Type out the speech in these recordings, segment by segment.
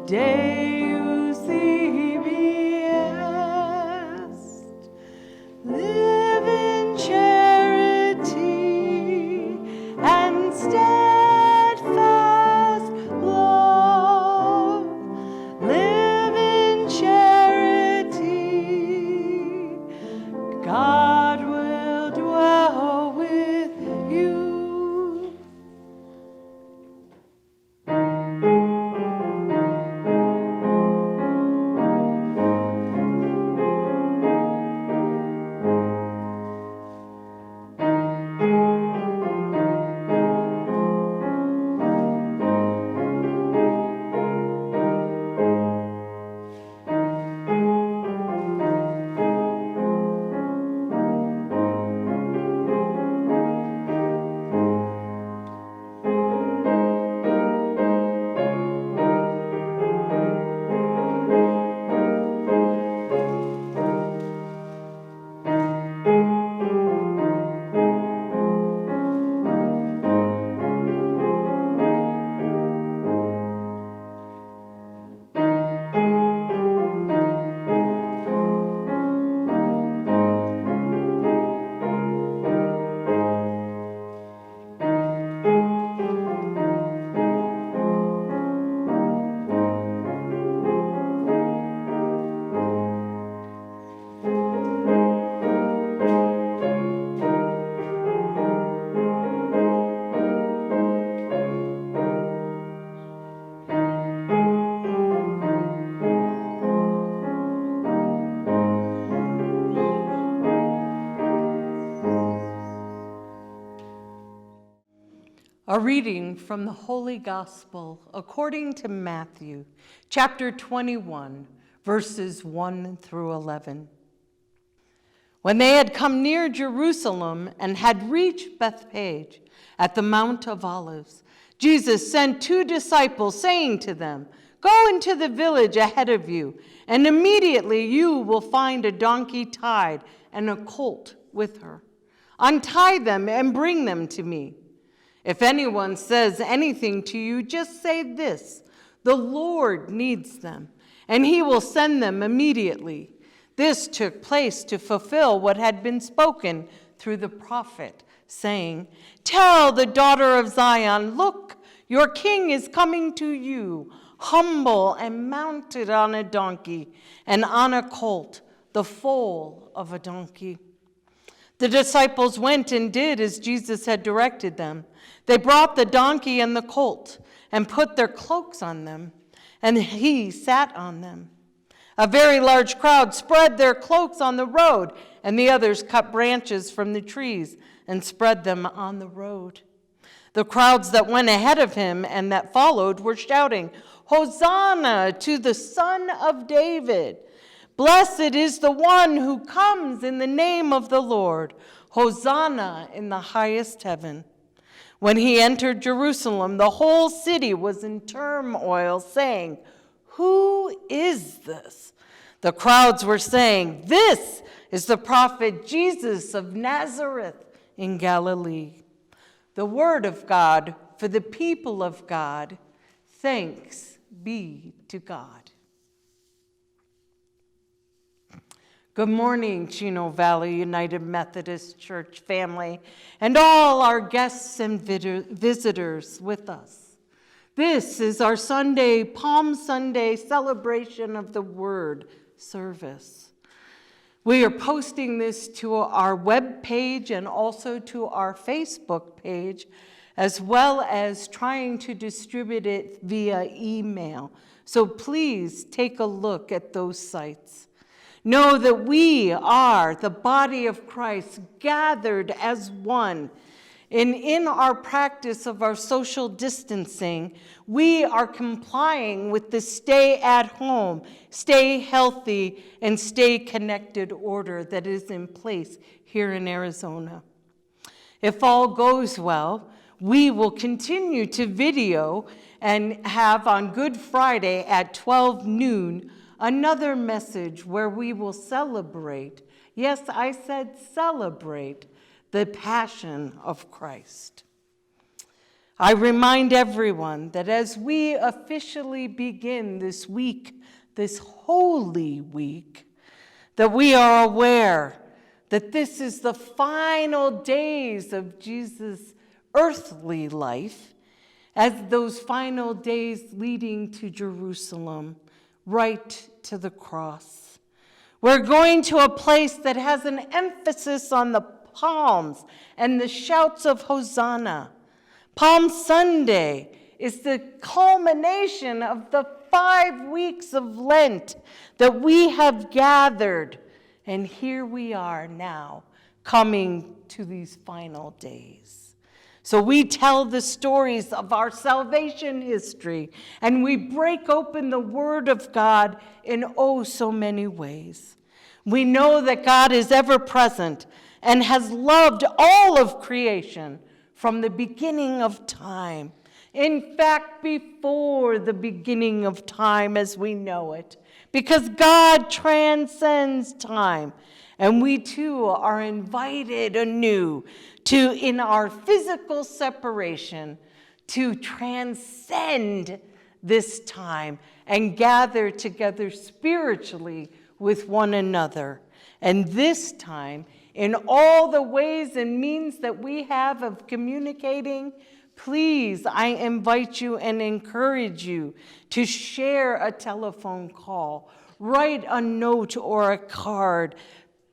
Deus ibi est. Live in charity and steadfast love. Live in charity. God will dwell with you. A reading from the Holy Gospel according to Matthew, chapter 21, verses 1 through 11. When they had come near Jerusalem and had reached Bethphage at the Mount of Olives, Jesus sent 2 disciples, saying to them, "Go into the village ahead of you, and immediately you will find a donkey tied and a colt with her. Untie them and bring them to me. If anyone says anything to you, just say this: 'The Lord needs them,' and he will send them immediately." This took place to fulfill what had been spoken through the prophet, saying, "Tell the daughter of Zion, look, your king is coming to you, humble and mounted on a donkey, and on a colt, the foal of a donkey." The disciples went and did as Jesus had directed them. They brought the donkey and the colt and put their cloaks on them, and he sat on them. A very large crowd spread their cloaks on the road, and the others cut branches from the trees and spread them on the road. The crowds that went ahead of him and that followed were shouting, "Hosanna to the Son of David! Blessed is the one who comes in the name of the Lord! Hosanna in the highest heaven!" When he entered Jerusalem, the whole city was in turmoil, saying, "Who is this?" The crowds were saying, "This is the prophet Jesus of Nazareth in Galilee." The word of God for the people of God. Thanks be to God. Good morning, Chino Valley United Methodist Church family, and all our guests and visitors with us. This is our Sunday, Palm Sunday celebration of the Word service. We are posting this to our web page and also to our Facebook page, as well as trying to distribute it via email. So please take a look at those sites. Know that we are the body of Christ, gathered as one. And in our practice of our social distancing, we are complying with the stay at home, stay healthy, and stay connected order that is in place here in Arizona. If all goes well, we will continue to video and have on Good Friday at 12 noon another message where we will celebrate, yes, I said celebrate, the Passion of Christ. I remind everyone that as we officially begin this week, this Holy Week, that we are aware that this is the final days of Jesus' earthly life, as those final days leading to Jerusalem, right to the cross. We're going to a place that has an emphasis on the palms and the shouts of Hosanna. Palm Sunday is the culmination of the 5 weeks of Lent that we have gathered. And here we are now, coming to these final days. So we tell the stories of our salvation history, and we break open the Word of God in oh so many ways. We know that God is ever present and has loved all of creation from the beginning of time. In fact, before the beginning of time as we know it, because God transcends time. And we too are invited anew to, in our physical separation, to transcend this time and gather together spiritually with one another. And this time, in all the ways and means that we have of communicating, please, I invite you and encourage you to share a telephone call, write a note or a card,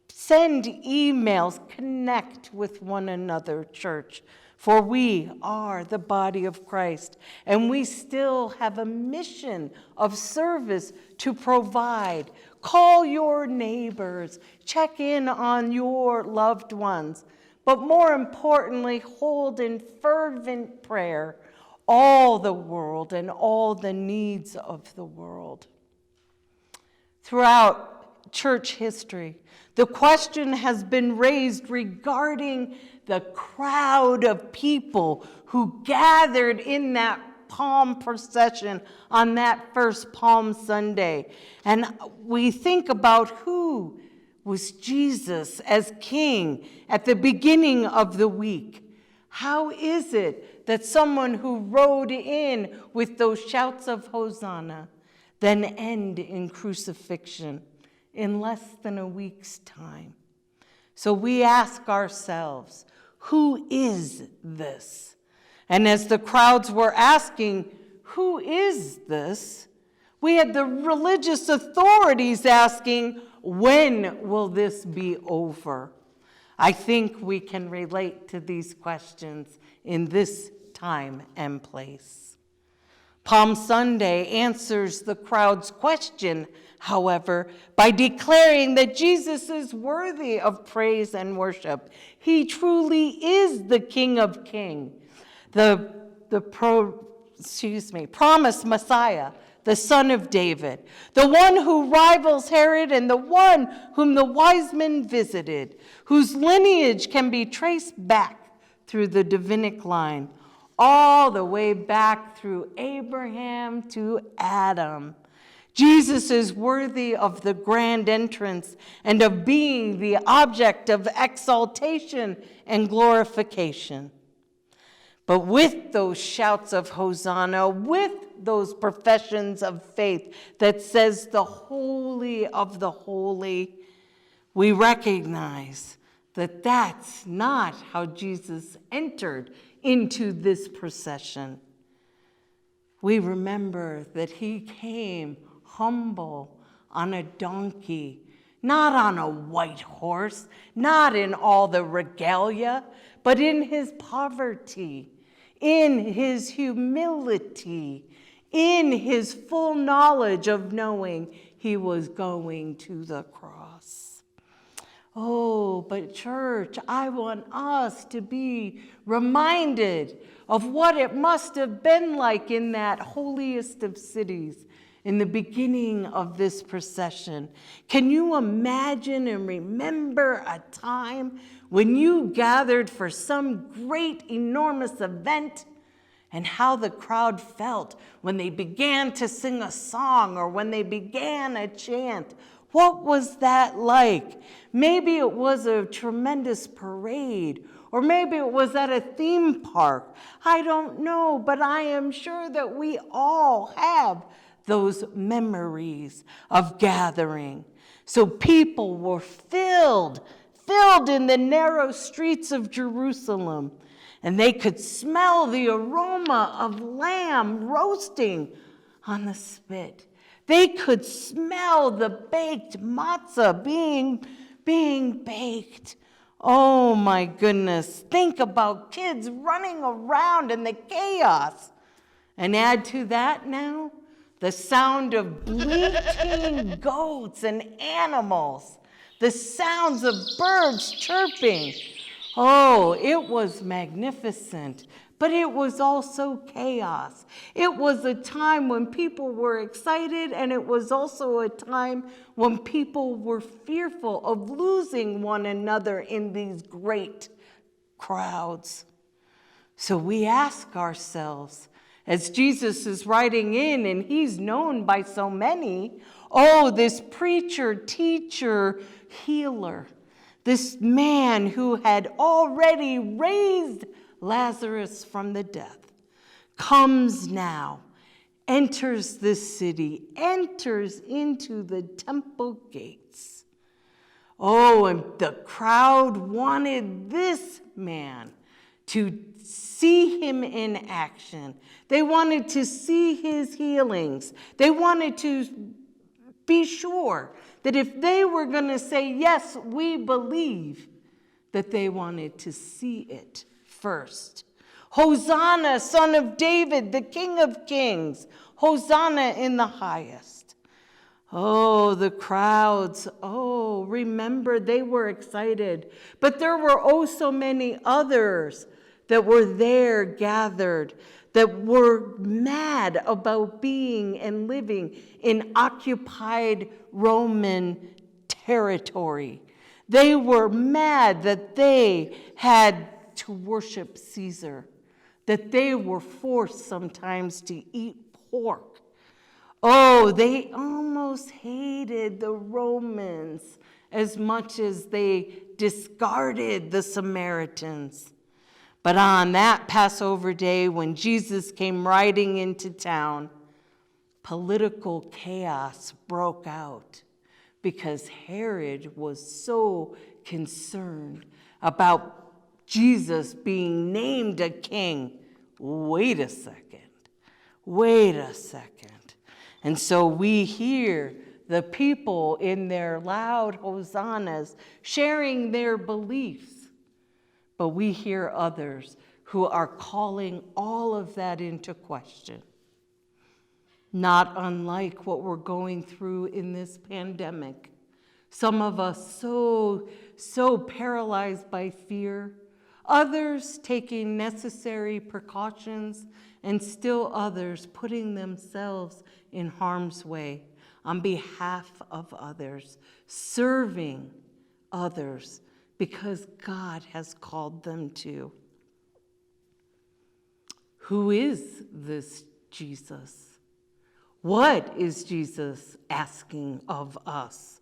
send emails, connect with one another, church. For we are the body of Christ, and we still have a mission of service to provide. Call your neighbors, check in on your loved ones, but more importantly, hold in fervent prayer all the world and all the needs of the world. Throughout church history, the question has been raised regarding the crowd of people who gathered in that palm procession on that first Palm Sunday. And we think about who was Jesus as king at the beginning of the week. How is it that someone who rode in with those shouts of Hosanna then end in crucifixion in less than a week's time? So we ask ourselves, who is this? And as the crowds were asking, who is this? We had the religious authorities asking, when will this be over? I think we can relate to these questions in this time and place. Palm Sunday answers the crowd's question, however, by declaring that Jesus is worthy of praise and worship. He truly is the King of Kings, the promised Messiah, the Son of David, the one who rivals Herod and the one whom the wise men visited, whose lineage can be traced back through the Davidic line, all the way back through Abraham to Adam. Jesus is worthy of the grand entrance and of being the object of exaltation and glorification. But with those shouts of Hosanna, with those professions of faith that says the Holy of the Holy, we recognize that that's not how Jesus entered into this procession. We remember that he came humble on a donkey, not on a white horse, not in all the regalia, but in his poverty, in his humility, in his full knowledge of knowing he was going to the cross. Oh, but church, I want us to be reminded of what it must have been like in that holiest of cities in the beginning of this procession. Can you imagine and remember a time when you gathered for some great, enormous event and how the crowd felt when they began to sing a song or when they began a chant? What was that like? Maybe it was a tremendous parade, or maybe it was at a theme park. I don't know, but I am sure that we all have those memories of gathering. So people were filled in the narrow streets of Jerusalem, and they could smell the aroma of lamb roasting on the spit. They could smell the baked matzah being baked. Oh my goodness. Think about kids running around in the chaos. And add to that now the sound of bleating goats and animals, the sounds of birds chirping. Oh, it was magnificent, but it was also chaos. It was a time when people were excited, and it was also a time when people were fearful of losing one another in these great crowds. So we ask ourselves, as Jesus is riding in, and he's known by so many, oh, this preacher, teacher, healer, this man who had already raised Lazarus from the death, comes now, enters the city, enters into the temple gates. Oh, and the crowd wanted this man to see him in action. They wanted to see his healings. They wanted to be sure that if they were going to say, yes, we believe, that they wanted to see it first. Hosanna, Son of David, the King of Kings. Hosanna in the highest. Oh, the crowds. Oh, remember, they were excited. But there were oh so many others that were there gathered, that were mad about being and living in occupied Roman territory. They were mad that they had to worship Caesar, that they were forced sometimes to eat pork. Oh, they almost hated the Romans as much as they discarded the Samaritans. But on that Passover day, when Jesus came riding into town, political chaos broke out because Herod was so concerned about Jesus being named a king. Wait a second. And so we hear the people in their loud hosannas sharing their beliefs. But we hear others who are calling all of that into question. Not unlike what we're going through in this pandemic. Some of us so paralyzed by fear. Others taking necessary precautions, and still others putting themselves in harm's way on behalf of others, serving others, because God has called them to. Who is this Jesus? What is Jesus asking of us?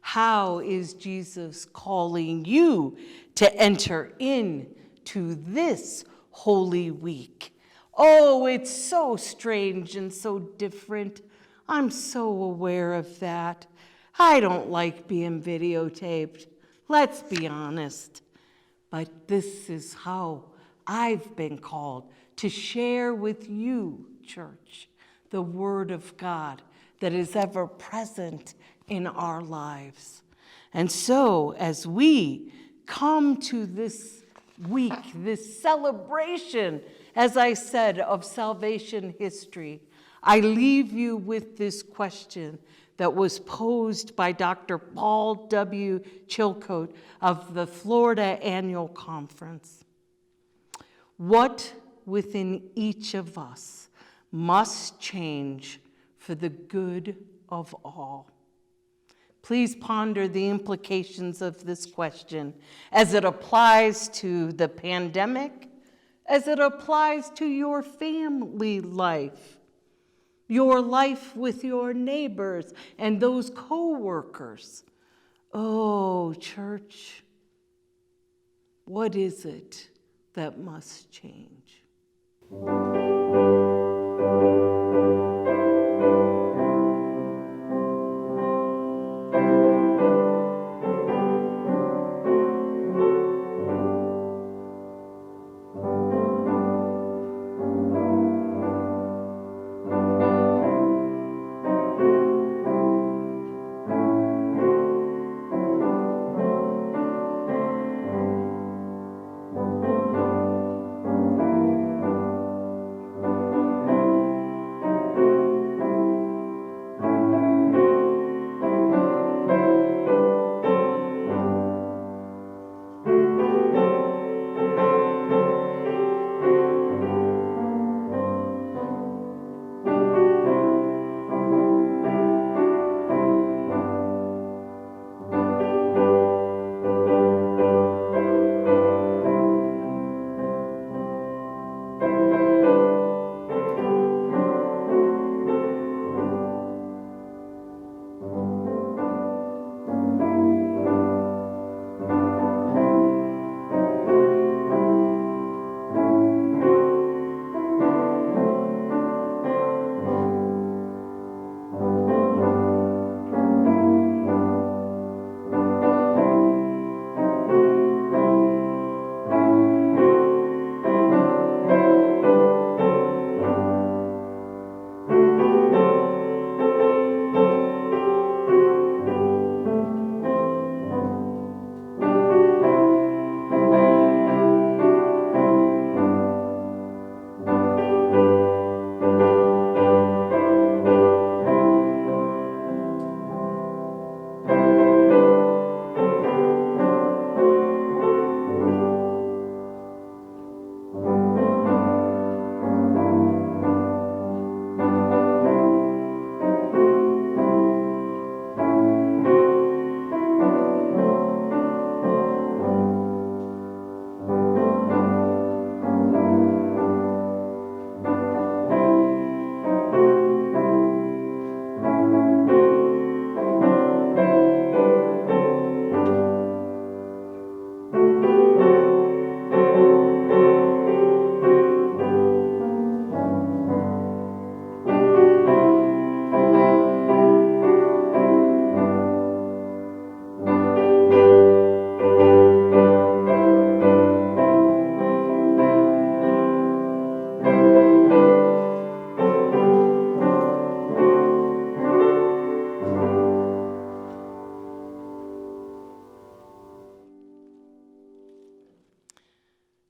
How is Jesus calling you to enter into this Holy Week? Oh, it's so strange and so different. I'm so aware of that. I don't like being videotaped. Let's be honest. But this is how I've been called to share with you, church, the Word of God that is ever present in our lives. And so, as we come to this week, this celebration, as I said, of salvation history, I leave you with this question that was posed by Dr. Paul W. Chilcote of the Florida Annual Conference. What within each of us must change for the good of all? Please ponder the implications of this question as it applies to the pandemic, as it applies to your family life, your life with your neighbors and those co-workers. Oh, church, what is it that must change?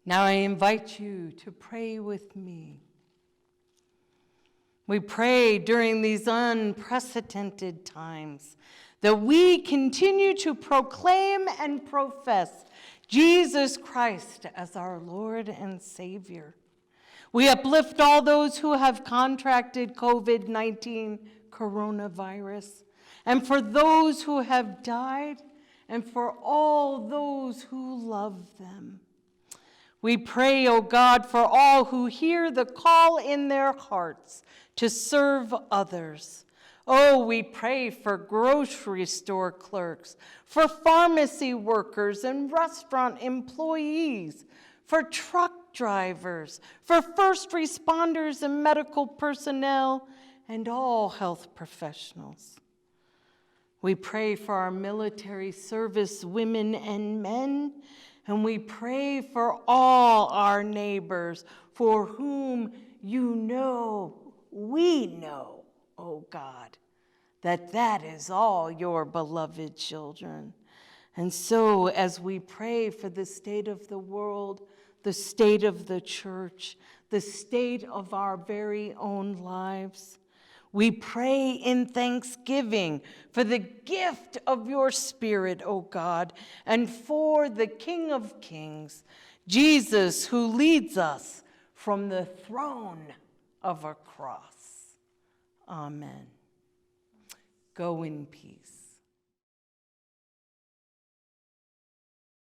Now I invite you to pray with me. We pray during these unprecedented times that we continue to proclaim and profess Jesus Christ as our Lord and Savior. We uplift all those who have contracted COVID-19 coronavirus, and for those who have died, and for all those who love them. We pray, O God, for all who hear the call in their hearts to serve others. Oh, we pray for grocery store clerks, for pharmacy workers and restaurant employees, for truck drivers, for first responders and medical personnel, and all health professionals. We pray for our military service women and men, and we pray for all our neighbors for whom you know, we know, oh God, that is all your beloved children. And so as we pray for the state of the world, the state of the church, the state of our very own lives, We pray in thanksgiving for the gift of your Spirit, O God, and for the King of Kings, Jesus, who leads us from the throne of a cross. Amen. Go in peace.